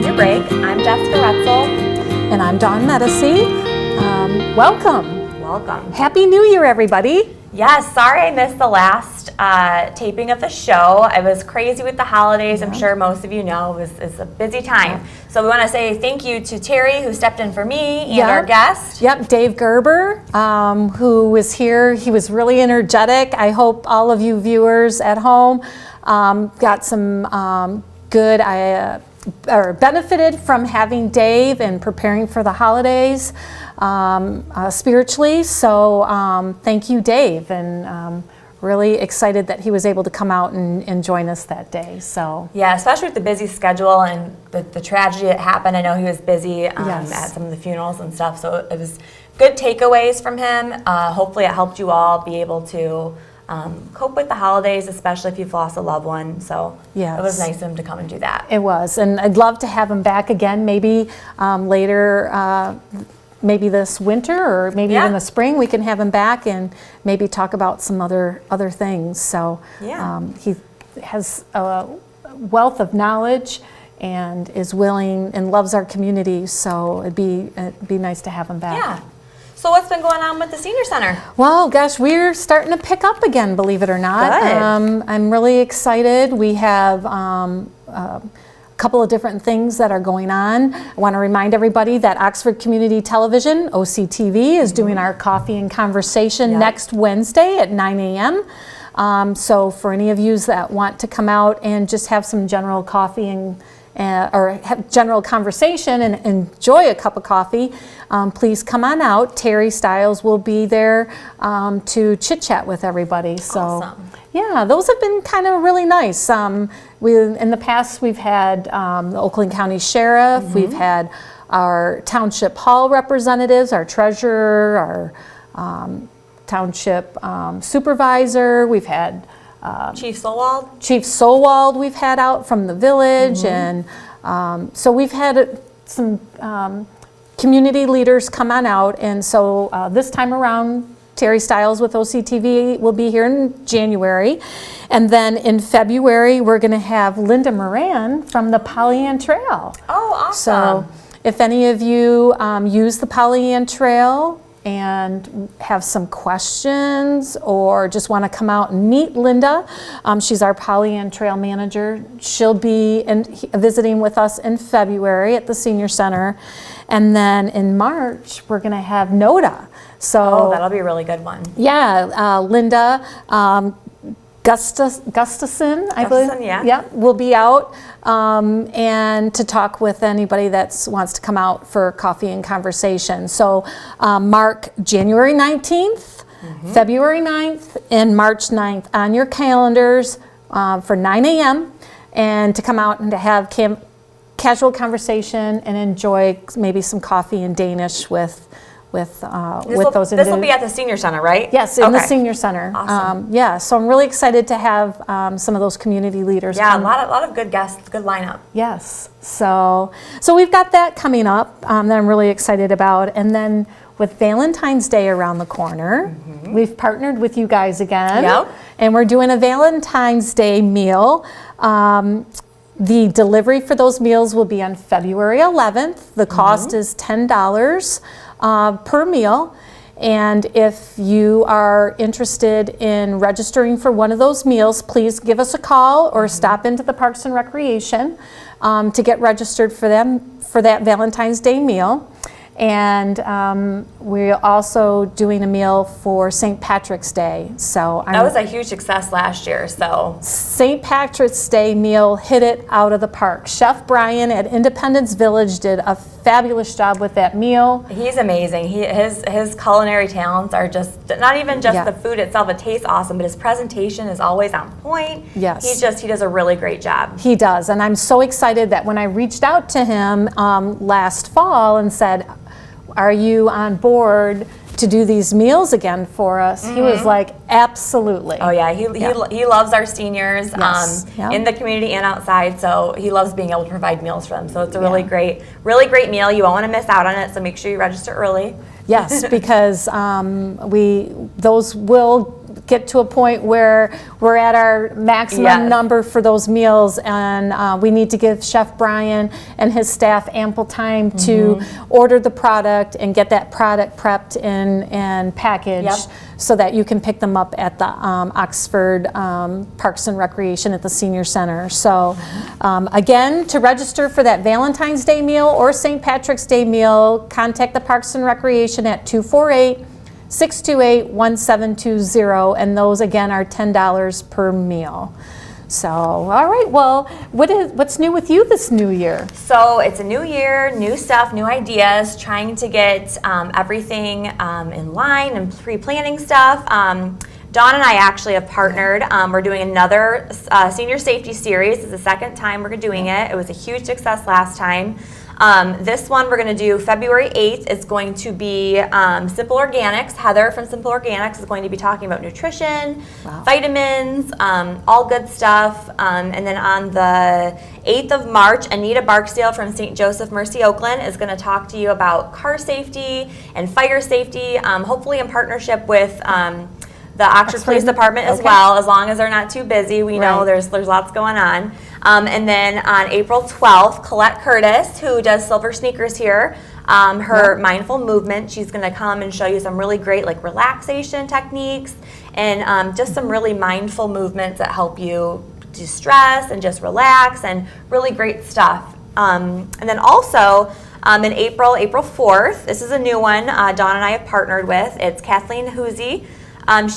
Senior Break. I'm Jessica Retzel. And I'm Dawn Medici. Welcome. Welcome. Happy New Year, everybody. Yes, sorry I missed the last taping of the show. I was crazy with the holidays. I'm sure most of you know it's a busy time. So we want to say thank you to Terry, who stepped in for me, and our guest. Yep, Dave Gerber, who was here. He was really energetic. I hope all of you viewers at home got some good, or benefited from having Dave and preparing for the holidays spiritually. So thank you, Dave, and really excited that he was able to come out and join us that day. So yeah, especially with the busy schedule and the tragedy that happened. I know he was busy at some of the funerals and stuff. So it was good takeaways from him. Hopefully it helped you all be able to cope with the holidays, especially if you've lost a loved one. So it was nice of him to come and do that. It was, and I'd love to have him back again, maybe later, maybe this winter, or maybe even the spring. We can have him back and maybe talk about some other things. So he has a wealth of knowledge and is willing and loves our community. So it'd be nice to have him back. Yeah. So what's been going on with the Senior Center? Well, gosh, we're starting to pick up again, believe it or not. Good. I'm really excited. We have a couple of different things that are going on. I want to remind everybody that Oxford Community Television, OCTV, is doing our Coffee and Conversation next Wednesday at 9 a.m. So for any of you that want to come out and just have some general coffee and or have general conversation and enjoy a cup of coffee, please come on out. Terry Stiles will be there to chit chat with everybody. So, awesome. Yeah, those have been kind of really nice. In the past, we've had the Oakland County Sheriff, we've had our Township Hall representatives, our treasurer, our Township Supervisor, we've had Chief Solwald? Chief Solwald we've had out from the village, and so we've had some community leaders come on out, and so this time around, Terry Stiles with OCTV will be here in January, and then in February we're going to have Linda Moran from the Pollyant Trail. Oh, awesome. So if any of you use the Pollyant Trail and have some questions or just want to come out and meet Linda, she's our Pollyant Trail manager. She'll be visiting with us in February at the Senior Center. And then in March, we're going to have NODA. So that'll be a really good one. Yeah, Linda Gustafson, I believe. Yeah, will be out and to talk with anybody that wants to come out for coffee and conversation. So mark January 19th, February 9th, and March 9th on your calendars for 9 a.m. and to come out and to have casual conversation and enjoy maybe some coffee and Danish with those individuals. This will be at the Senior Center, right? Yes, in the Senior Center. Awesome. So I'm really excited to have some of those community leaders come. A lot of good guests, good lineup. Yes, so we've got that coming up that I'm really excited about. And then with Valentine's Day around the corner, we've partnered with you guys again. Yep. And we're doing a Valentine's Day meal. The delivery for those meals will be on February 11th. The cost is $10 per meal. And if you are interested in registering for one of those meals, please give us a call or stop into the Parks and Recreation to get registered for that Valentine's Day meal. And we're also doing a meal for St. Patrick's Day. So that was a huge success last year. So St. Patrick's Day meal hit it out of the park. Chef Brian at Independence Village did a fabulous job with that meal. He's amazing. His culinary talents are just not even just the food itself. It tastes awesome, but his presentation is always on point. Yes, he does a really great job. He does, and I'm so excited that when I reached out to him last fall and said, "Are you on board to do these meals again for us?" He was like, "Absolutely." Oh yeah, he loves our seniors in the community and outside. So he loves being able to provide meals for them. So it's a really great meal. You won't want to miss out on it. So make sure you register early. Yes, because those will get to a point where we're at our maximum Yes. number for those meals, and we need to give Chef Brian and his staff ample time to order the product and get that product prepped and packaged. Yep. So that you can pick them up at the Oxford Parks and Recreation at the Senior Center. So again, to register for that Valentine's Day meal or St. Patrick's Day meal, contact the Parks and Recreation at 248-628-1720, and those again are $10 per meal. So, all right, well, what's new with you this new year? So it's a new year, new stuff, new ideas, trying to get everything in line and pre-planning stuff. Dawn and I actually have partnered. We're doing another senior safety series. It's the second time we're doing it. It was a huge success last time. This one we're going to do February 8th. It's going to be Simple Organics. Heather from Simple Organics is going to be talking about nutrition, vitamins, all good stuff. And then on the 8th of March, Anita Barksdale from St. Joseph Mercy Oakland is going to talk to you about car safety and fire safety, hopefully in partnership with the Oxford Police Department as well, as long as they're not too busy. We know there's lots going on. And then on April 12th, Colette Curtis, who does Silver Sneakers here, her mindful movement, she's going to come and show you some really great like relaxation techniques and just some really mindful movements that help you de-stress and just relax, and really great stuff. And then also in April 4th, this is a new one Dawn and I have partnered with. It's Kathleen Hoosie.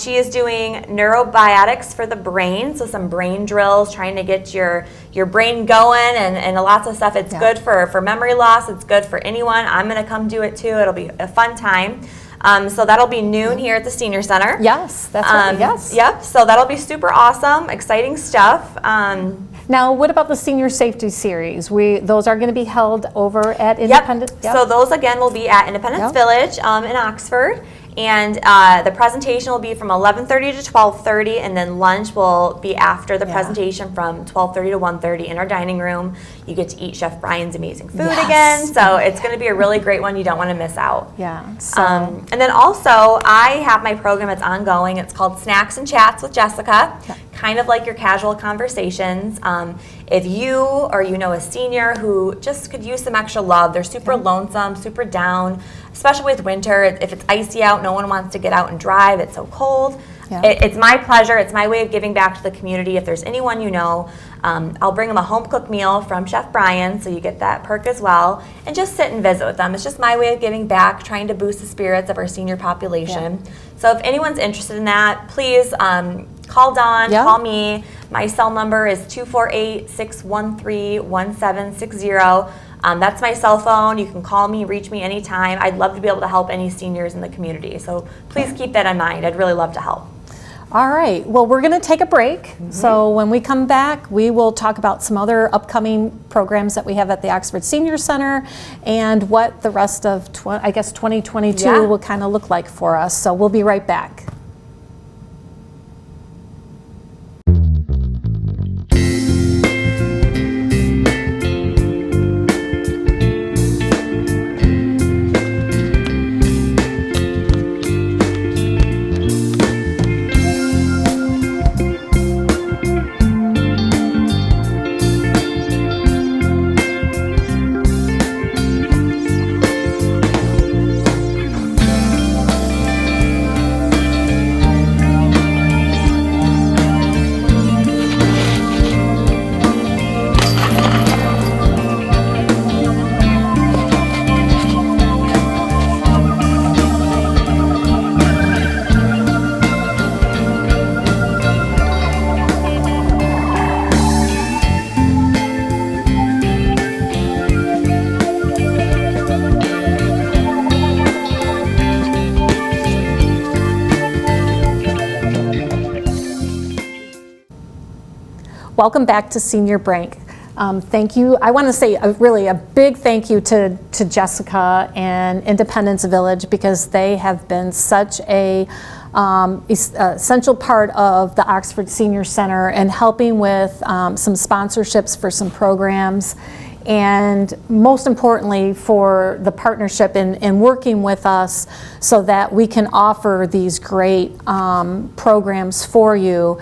She is doing neurobiotics for the brain, so some brain drills, trying to get your brain going and lots of stuff. It's good for memory loss. It's good for anyone. I'm going to come do it too. It'll be a fun time. So that'll be noon here at the Senior Center. Yes, that's right. Yes. Yep. So that'll be super awesome, exciting stuff. Now, what about the Senior Safety Series? Those are going to be held over at Independence. Yep. So those again will be at Independence Village in Oxford. And the presentation will be from 11:30 to 12:30, and then lunch will be after the presentation from 12:30 to 1:30 in our dining room. You get to eat Chef Brian's amazing food again, so it's going to be a really great one. You don't want to miss out. Yeah. So. And then also, I have my program that's ongoing. It's called Snacks and Chats with Jessica, kind of like your casual conversations. If you or you know a senior who just could use some extra love, they're super lonesome, super down, especially with winter. If it's icy out, no one wants to get out and drive. It's so cold. Yeah. It's my pleasure. It's my way of giving back to the community. If there's anyone you know, I'll bring them a home-cooked meal from Chef Brian, so you get that perk as well, and just sit and visit with them. It's just my way of giving back, trying to boost the spirits of our senior population. Yeah. So if anyone's interested in that, please call Dawn, call me. My cell number is 248-613-1760. That's my cell phone. You can call me, reach me anytime. I'd love to be able to help any seniors in the community. So please keep that in mind. I'd really love to help. All right. Well, we're going to take a break. So when we come back, we will talk about some other upcoming programs that we have at the Oxford Senior Center and what the rest of, 2022 will kind of look like for us. So we'll be right back. Welcome back to Senior Break. Thank you. I want to say really a big thank you to Jessica and Independence Village, because they have been such a essential part of the Oxford Senior Center and helping with some sponsorships for some programs. and most importantly for the partnership in working with us so that we can offer these great programs for you.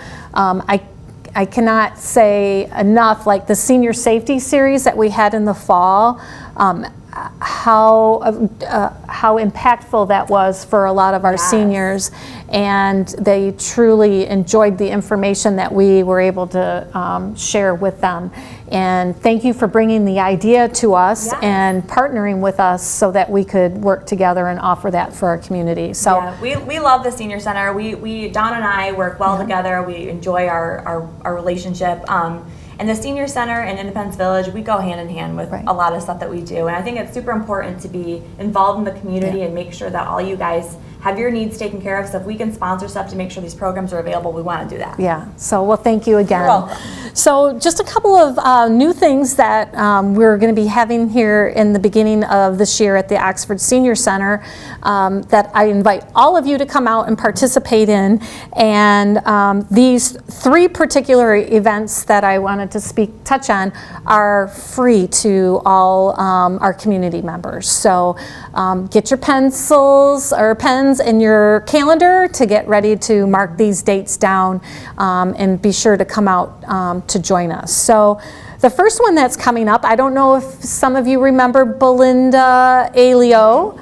I cannot say enough, like the senior safety series that we had in the fall, how impactful that was for a lot of our seniors, and they truly enjoyed the information that we were able to share with them. And thank you for bringing the idea to us and partnering with us so that we could work together and offer that for our community. So we love the senior center. We Dawn and I work well together. We enjoy our relationship. And the senior center and Independence Village, we go hand in hand with a lot of stuff that we do. And I think it's super important to be involved in the community and make sure that all you guys have your needs taken care of. So if we can sponsor stuff to make sure these programs are available, we want to do that. Yeah, so well, thank you again. You're welcome. So just a couple of new things that we're going to be having here in the beginning of this year at the Oxford Senior Center that I invite all of you to come out and participate in. And these three particular events that I wanted to touch on are free to all our community members. So get your pencils or pens in your calendar to get ready to mark these dates down, and be sure to come out to join us. So the first one that's coming up, I don't know if some of you remember Belinda Alio.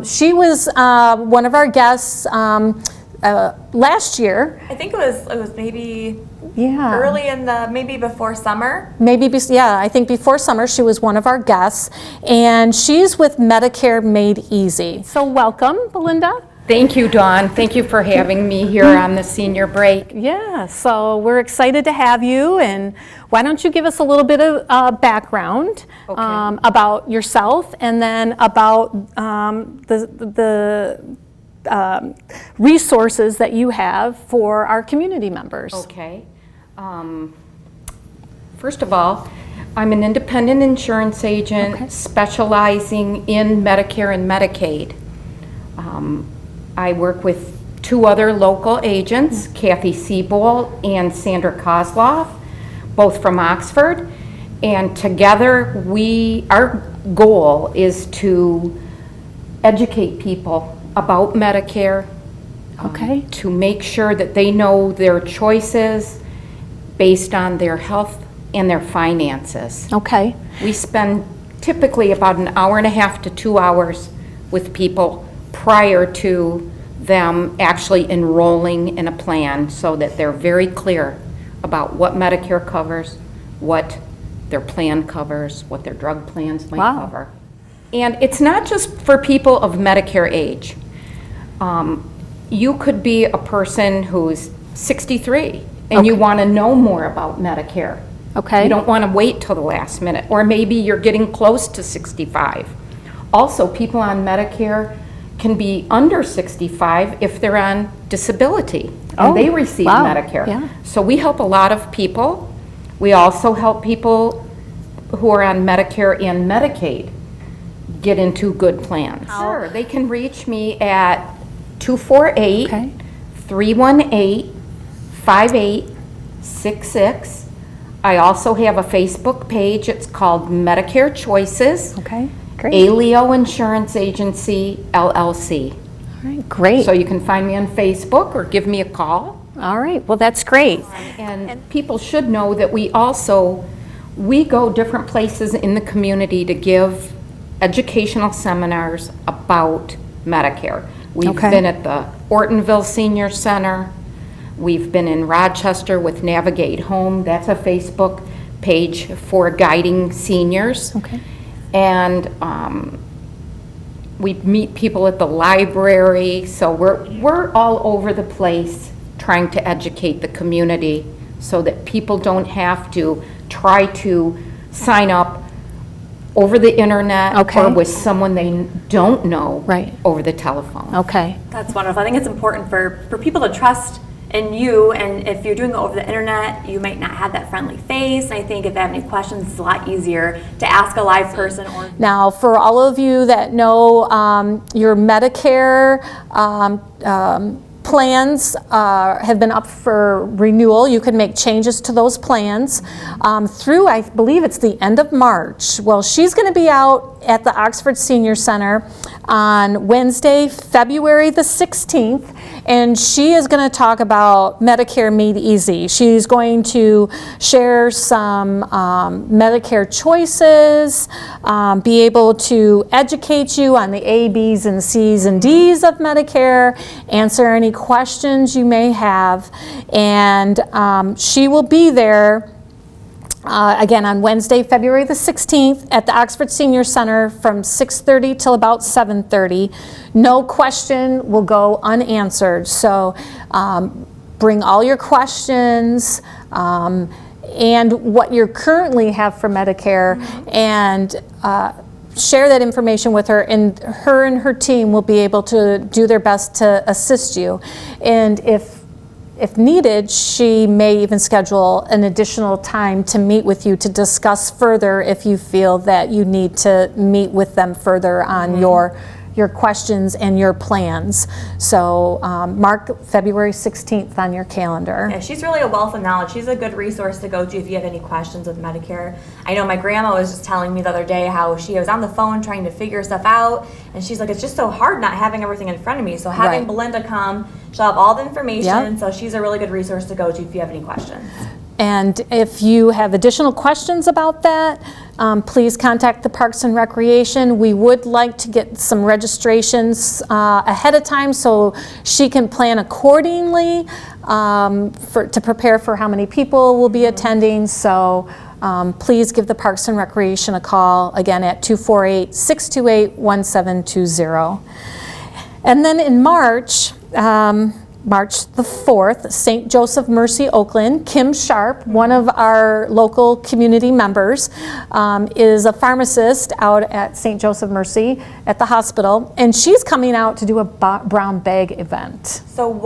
She was one of our guests last year. I think it was maybe early in maybe before summer. I think before summer she was one of our guests, and she's with Medicare Made Easy. So welcome, Belinda. Thank you, Dawn. Thank you for having me here on the senior break. Yeah, so we're excited to have you, and why don't you give us a little bit of background about yourself, and then about the resources that you have for our community members. Okay. First of all, I'm an independent insurance agent specializing in Medicare and Medicaid. I work with two other local agents, Kathy Siebold and Sandra Kozloff, both from Oxford. And together our goal is to educate people about Medicare, to make sure that they know their choices based on their health and their finances. Okay. We spend typically about an hour and a half to 2 hours with people prior to them actually enrolling in a plan, so that they're very clear about what Medicare covers, what their plan covers, what their drug plans might cover. And it's not just for people of Medicare age. You could be a person who's 63 and you want to know more about Medicare. Okay. You don't want to wait till the last minute, or maybe you're getting close to 65. Also, people on Medicare can be under 65 if they're on disability and they receive Medicare. Yeah. So we help a lot of people. We also help people who are on Medicare and Medicaid get into good plans. Sure, they can reach me at 248-318-5866. I also have a Facebook page. It's called Medicare Choices. Okay, great. Alio Insurance Agency, LLC. All right, great. So you can find me on Facebook or give me a call. All right, well, that's great. And people should know that we go different places in the community to give educational seminars about Medicare. We've been at the Ortonville Senior Center. We've been in Rochester with Navigate Home. That's a Facebook page for guiding seniors. Okay. And we meet people at the library. So we're all over the place trying to educate the community so that people don't have to try to sign up over the internet or with someone they don't know over the telephone. Okay. That's wonderful. I think it's important for people to trust in you, and if you're doing it over the internet, you might not have that friendly face. And I think if they have any questions, it's a lot easier to ask a live person. Now, for all of you that know your Medicare plans have been up for renewal. You can make changes to those plans through, I believe it's the end of March. Well, she's going to be out at the Oxford Senior Center on Wednesday, February the 16th, and she is going to talk about Medicare Made Easy. She's going to share some Medicare choices, be able to educate you on the A, B's, and C's and D's of Medicare, answer any questions you may have, and she will be there again on Wednesday, February the 16th at the Oxford Senior Center from 6:30 till about 7:30. No question will go unanswered, so bring all your questions and what you currently have for Medicare, and share that information with her, and her team will be able to do their best to assist you. And if needed, she may even schedule an additional time to meet with you to discuss further if you feel that you need to meet with them further on your questions and your plans. So mark February 16th on your calendar. Yeah, she's really a wealth of knowledge. She's a good resource to go to if you have any questions with Medicare. I know my grandma was just telling me the other day how she was on the phone trying to figure stuff out, and she's like, it's just so hard not having everything in front of me. So having Right. Belinda come, she'll have all the information, Yep. so she's a really good resource to go to if you have any questions. And if you have additional questions about that, please contact the Parks and Recreation. We would like to get some registrations ahead of time so she can plan accordingly to prepare for how many people will be attending. So please give the Parks and Recreation a call, again at 248-628-1720. And then in March, March the 4th, St. Joseph Mercy Oakland, Kim Sharp, one of our local community members, is a pharmacist out at St. Joseph Mercy at the hospital, and she's coming out to do a brown bag event. So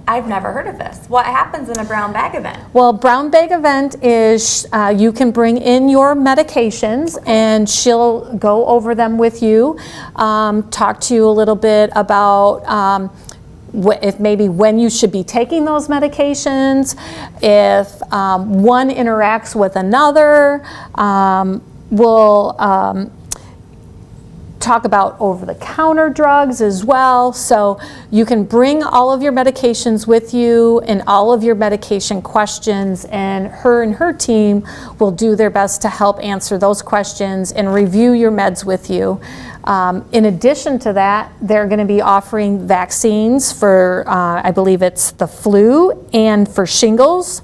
I've never heard of this. What happens in a brown bag event? Well, brown bag event is you can bring in your medications, and she'll go over them with you, talk to you a little bit about if maybe when you should be taking those medications, if one interacts with another. We'll talk about over-the-counter drugs as well. So you can bring all of your medications with you and all of your medication questions, and her team will do their best to help answer those questions and review your meds with you. In addition to that, they're going to be offering vaccines for, I believe it's the flu and for shingles,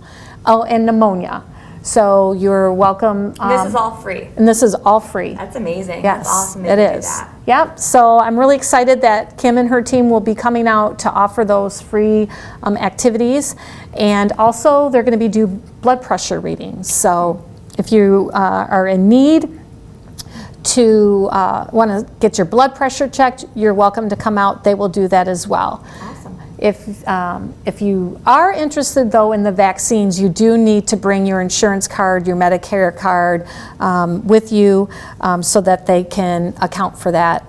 and pneumonia. So you're welcome. This is all free. And this is all free. That's amazing. Yes, That's awesome. it that you do is. that. Yep. So I'm really excited that Kim and her team will be coming out to offer those free activities, and also they're going to be do blood pressure readings. So if you are in need to want to get your blood pressure checked, you're welcome to come out. They will do that as well. Awesome. If you are interested though in the vaccines, you do need to bring your insurance card, your Medicare card with you so that they can account for that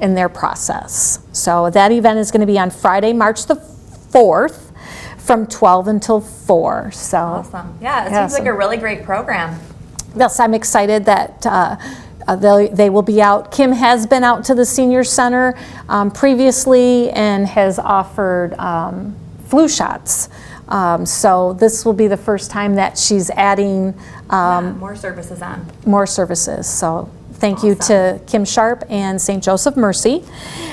in their process. So that event is going to be on Friday, March the 4th from 12 until 4. So Awesome. Yeah, it Yeah, seems like so- a really great program. yes, I'm excited that they will be out. Kim has been out to the senior center previously and has offered flu shots. So this will be the first time that she's adding More services on. more services. So thank you to Kim Sharp and St. Joseph Mercy.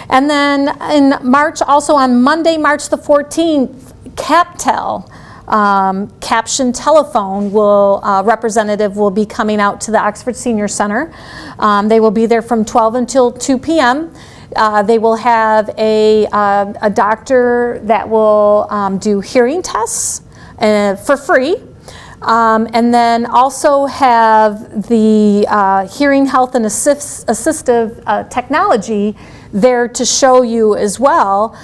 And then in March, also on Monday, March the 14th, CapTel. Caption Telephone representative will be coming out to the Oxford Senior Center. They will be there from 12 until 2 p.m. They will have a doctor that will do hearing tests for free. And then also have the hearing health and assistive technology there to show you as well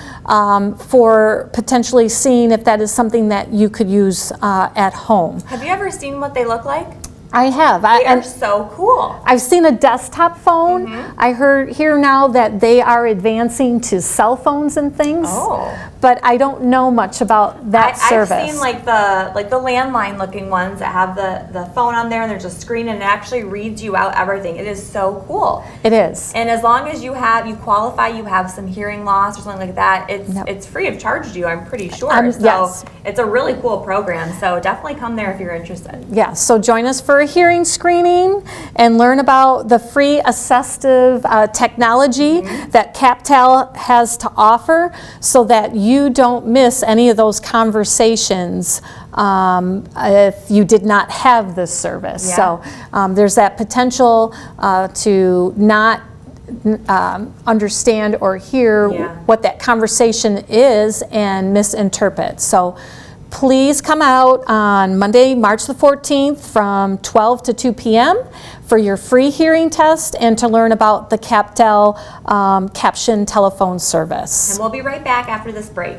for potentially seeing if that is something that you could use at home. Have you ever seen what they look like? I have. They are so cool. I've seen a desktop phone. I hear now that they are advancing to cell phones and things. Oh. but I don't know much about that service. I've seen like the landline looking ones that have the phone on there and there's a screen and it actually reads you out everything. It is so cool. It is. And as long as you qualify, you have some hearing loss or something like that, it's free of charge to you, I'm pretty sure. So yes. It's a really cool program. So definitely come there if you're interested. Yeah, so join us for a hearing screening and learn about the free assistive technology that CapTel has to offer so that you don't miss any of those conversations if you did not have this service. Yeah. So there's that potential to not understand or hear what that conversation is and misinterpret. So please come out on Monday, March the 14th from 12 to 2 p.m. for your free hearing test and to learn about the CapTel caption telephone service. And we'll be right back after this break.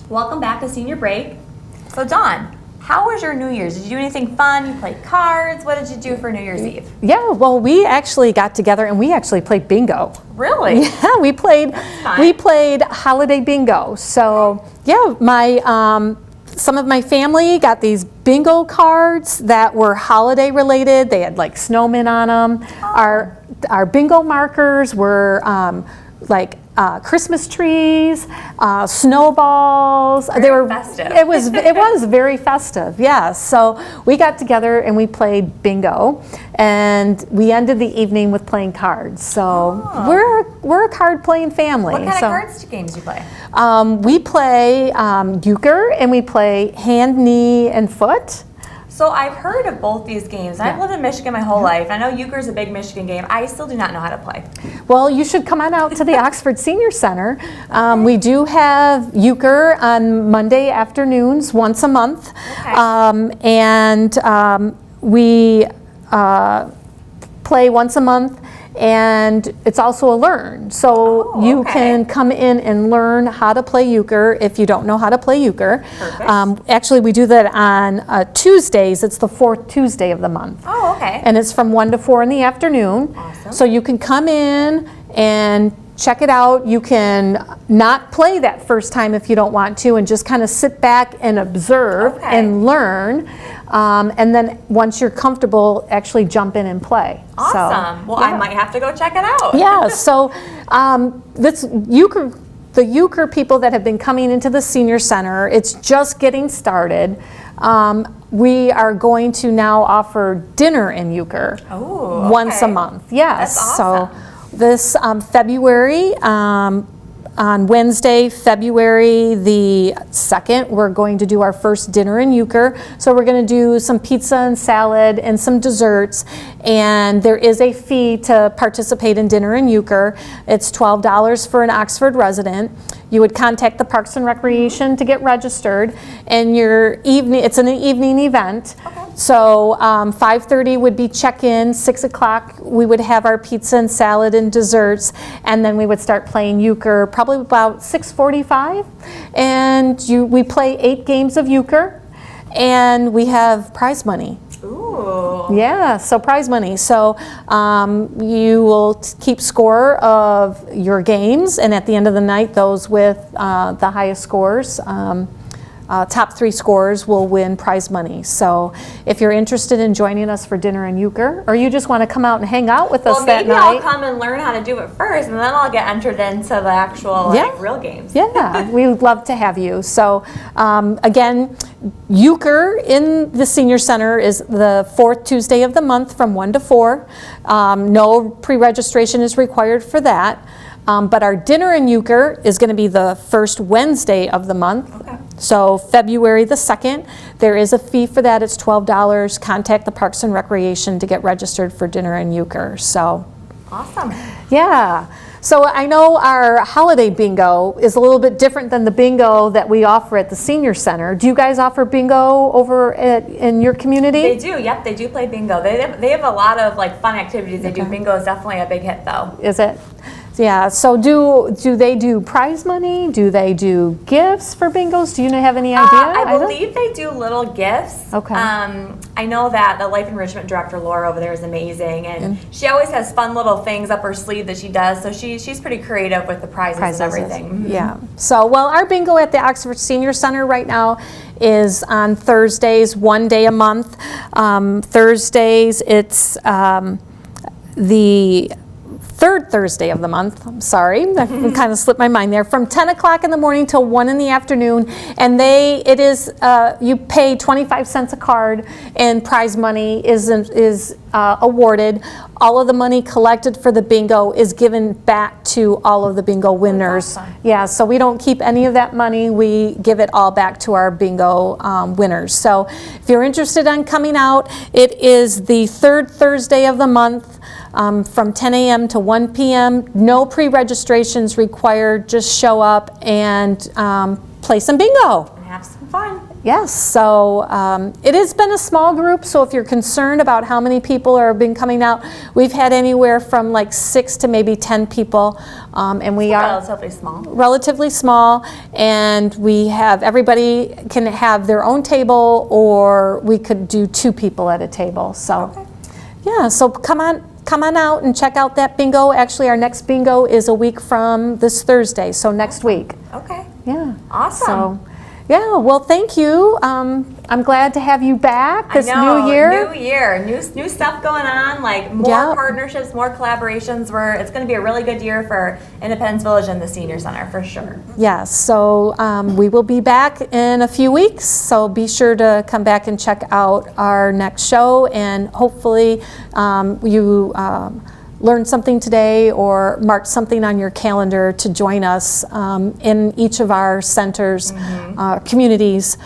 Welcome back to Senior Break. So Dawn, how was your New Year's? Did you do anything fun? You played cards? What did you do for New Year's Eve? Yeah, well, we actually got together and we actually played bingo. Really? Yeah, we played holiday bingo. So yeah, some of my family got these bingo cards that were holiday related. They had like snowmen on them. Oh. Our bingo markers were Christmas trees, snowballs. They were festive. It was very festive. Yeah. So we got together and we played bingo, and we ended the evening with playing cards. So we're a card playing family. What kind of cards games do you play? We play euchre and we play hand, knee, and foot. So I've heard of both these games. I've lived in Michigan my whole life. I know euchre is a big Michigan game. I still do not know how to play. Well, you should come on out to the Oxford Senior Center. We do have euchre on Monday afternoons once a month. Okay. We play once a month. And it's also a learn. So you can come in and learn how to play euchre if you don't know how to play euchre. Perfect. Actually, we do that on Tuesdays. It's the fourth Tuesday of the month. Oh, okay. And it's from 1 to 4 in the afternoon. Awesome. So you can come in and check it out. You can not play that first time if you don't want to and just kind of sit back and observe and learn. And then once you're comfortable, actually jump in and play. Awesome. So, I might have to go check it out. Yeah. So the euchre people that have been coming into the Senior Center, it's just getting started. We are going to now offer dinner in euchre once a month. Yes. That's awesome. So this February, on Wednesday, February the 2nd, we're going to do our first dinner in euchre. So we're going to do some pizza and salad and some desserts. And there is a fee to participate in dinner in euchre. It's $12 for an Oxford resident. You would contact the Parks and Recreation to get registered. And it's an evening event. Okay. So 5:30 would be check-in, 6 o'clock we would have our pizza and salad and desserts, and then we would start playing euchre probably about 6:45. And we play 8 games of euchre, and we have prize money. Ooh. Yeah, so prize money. So you will keep score of your games, and at the end of the night, those with the highest scores, top 3 scorers will win prize money. So if you're interested in joining us for dinner in euchre, or you just want to come out and hang out with us that night. Well, maybe I'll come and learn how to do it first, and then I'll get entered into the actual real games. Yeah, we would love to have you. So again, euchre in the Senior Center is the 4th Tuesday of the month from 1 to 4. No pre-registration is required for that. But our dinner in Euchre is going to be the first Wednesday of the month. Okay. So February the 2nd. There is a fee for that. It's $12. Contact the Parks and Recreation to get registered for dinner in Euchre. So, Awesome. yeah. So I know our holiday bingo is a little bit different than the bingo that we offer at the senior center. Do you guys offer bingo over in your community? They do, yep, they do play bingo. They have a lot of like fun activities they do. Bingo is definitely a big hit though. Is it? Yeah, so do they do prize money? Do they do gifts for bingos? Do you have any idea? I believe they do little gifts. Okay. I know that the Life Enrichment Director, Laura, over there is amazing, and she always has fun little things up her sleeve that she does, so she's pretty creative with the prizes and everything. Mhm. Yeah. So, well, our bingo at the Oxford Senior Center right now is on Thursdays, one day a month. Thursdays, it's the third Thursday of the month. I'm sorry, I kind of slipped my mind there. From 10 o'clock in the morning till 1 in the afternoon, and it is you pay 25 cents a card, and prize money is awarded. All of the money collected for the bingo is given back to all of the bingo winners. awesome. Yeah, so we don't keep any of that money. We give it all back to our bingo winners. So if you're interested in coming out, it is the third Thursday of the month. From 10 a.m. to 1 p.m. No pre-registrations required. Just show up and play some bingo. And have some fun. Yes, so it has been a small group, so if you're concerned about how many people have been coming out, we've had anywhere from like 6 to maybe 10 people, and we are Relatively small. relatively small, and we have, everybody can have their own table, or we could do 2 people at a table, so. Okay. Yeah, so come on out and check out that bingo. Actually, our next bingo is a week from this Thursday, so next week. Okay. Yeah. Awesome. So, yeah, well, thank you. I'm glad to have you back this I know, new year. new stuff going on, like more Yep. partnerships, more collaborations. It's going to be a really good year for Independence Village and the Senior Center for sure. Yes, so we will be back in a few weeks, so be sure to come back and check out our next show, and hopefully you learned something today or marked something on your calendar to join us in each of our centers, communities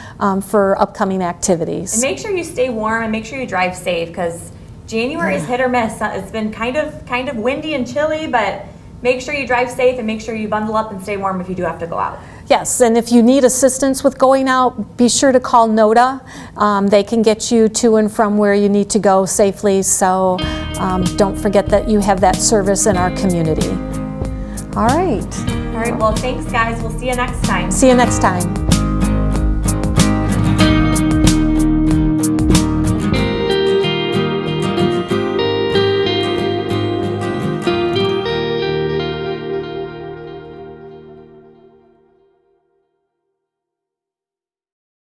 for upcoming activities. And make sure you stay warm and make sure you drive safe, because January is hit or miss. It's been kind of windy and chilly, but make sure you drive safe and make sure you bundle up and stay warm if you do have to go out. Yes, and if you need assistance with going out, be sure to call NODA. They can get you to and from where you need to go safely, so don't forget that you have that service in our community. All right. All right, well, thanks, guys. We'll see you next time. See you next time.